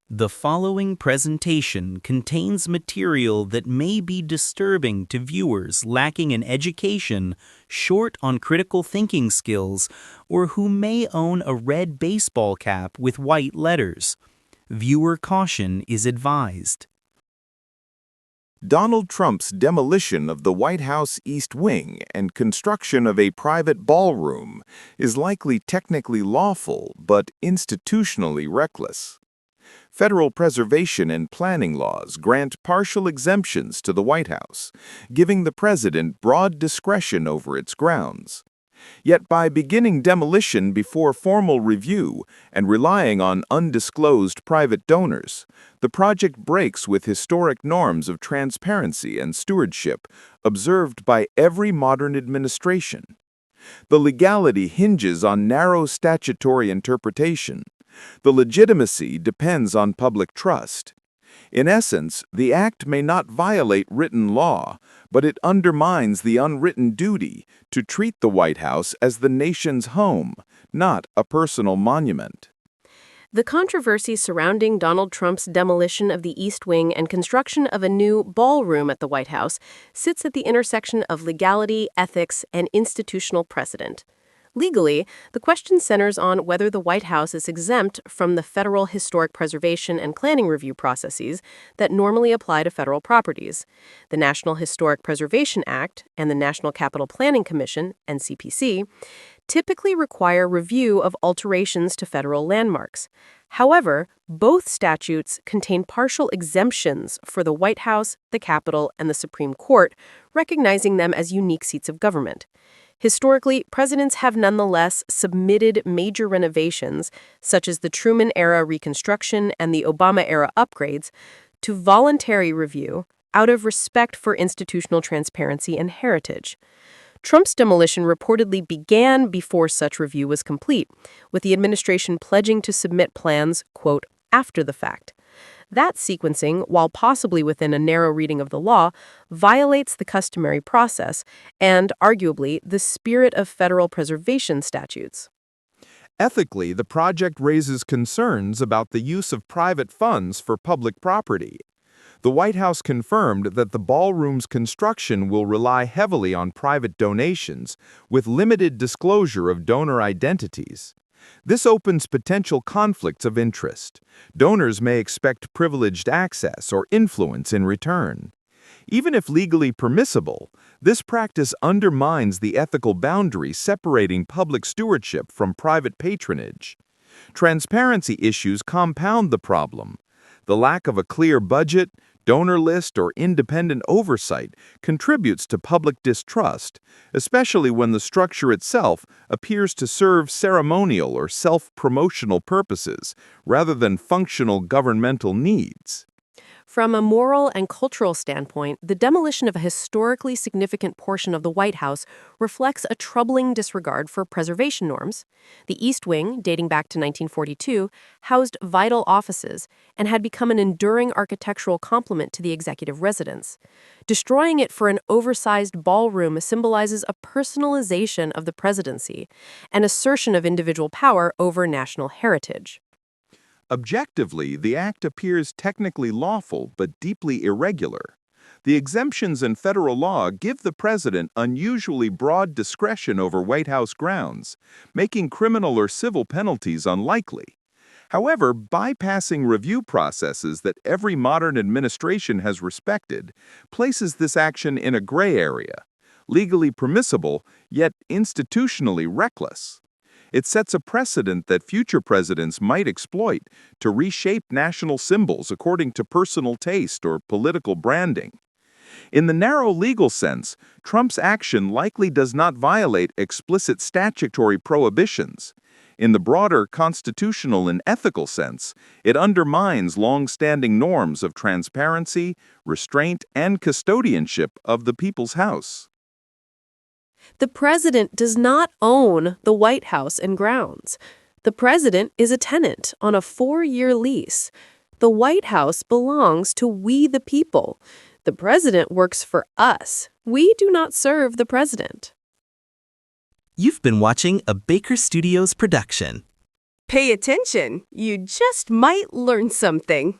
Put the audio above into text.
The following presentation contains material that may be disturbing to viewers lacking in education, short on critical thinking skills, or who may own a red baseball cap with white letters. Viewer caution is advised. Donald Trump's demolition of the White House East Wing and construction of a private ballroom is likely technically lawful but institutionally reckless. Federal preservation and planning laws grant partial exemptions to the White House, giving the president broad discretion over its grounds. Yet by beginning demolition before formal review and relying on undisclosed private donors, the project breaks with historic norms of transparency and stewardship observed by every modern administration. The legality hinges on narrow statutory interpretation. The legitimacy depends on public trust. In essence, the act may not violate written law, but it undermines the unwritten duty to treat the White House as the nation's home, not a personal monument. The controversy surrounding Donald Trump's demolition of the East Wing and construction of a new ballroom at the White House sits at the intersection of legality, ethics, and institutional precedent. Legally, the question centers on whether the White House is exempt from the federal historic preservation and planning review processes that normally apply to federal properties. The National Historic Preservation Act and the National Capital Planning Commission, NCPC, typically require review of alterations to federal landmarks. However, both statutes contain partial exemptions for the White House, the Capitol, and the Supreme Court, recognizing them as unique seats of government. Historically, presidents have nonetheless submitted major renovations, such as the Truman-era reconstruction and the Obama-era upgrades, to voluntary review out of respect for institutional transparency and heritage. Trump's demolition reportedly began before such review was complete, with the administration pledging to submit plans, quote, after the fact. That sequencing, while possibly within a narrow reading of the law, violates the customary process and, arguably, the spirit of federal preservation statutes. Ethically, the project raises concerns about the use of private funds for public property. The White House confirmed that the ballroom's construction will rely heavily on private donations, with limited disclosure of donor identities. This opens potential conflicts of interest. Donors may expect privileged access or influence in return. Even if legally permissible, this practice undermines the ethical boundary separating public stewardship from private patronage. Transparency issues compound the problem. The lack of a clear budget, donor list, or independent oversight contributes to public distrust, especially when the structure itself appears to serve ceremonial or self-promotional purposes rather than functional governmental needs. From a moral and cultural standpoint, the demolition of a historically significant portion of the White House reflects a troubling disregard for preservation norms. The East Wing, dating back to 1942, housed vital offices and had become an enduring architectural complement to the executive residence. Destroying it for an oversized ballroom symbolizes a personalization of the presidency, an assertion of individual power over national heritage. Objectively, the act appears technically lawful but deeply irregular. The exemptions in federal law give the president unusually broad discretion over White House grounds, making criminal or civil penalties unlikely. However, bypassing review processes that every modern administration has respected places this action in a gray area, legally permissible, yet institutionally reckless. It sets a precedent that future presidents might exploit to reshape national symbols according to personal taste or political branding. In the narrow legal sense, Trump's action likely does not violate explicit statutory prohibitions. In the broader constitutional and ethical sense, it undermines long-standing norms of transparency, restraint, and custodianship of the people's house. The president does not own the White House and grounds. The president is a tenant on a 4-year lease. The White House belongs to we the people. The president works for us. We do not serve the president. You've been watching a Baker Studios production. Pay attention. You just might learn something.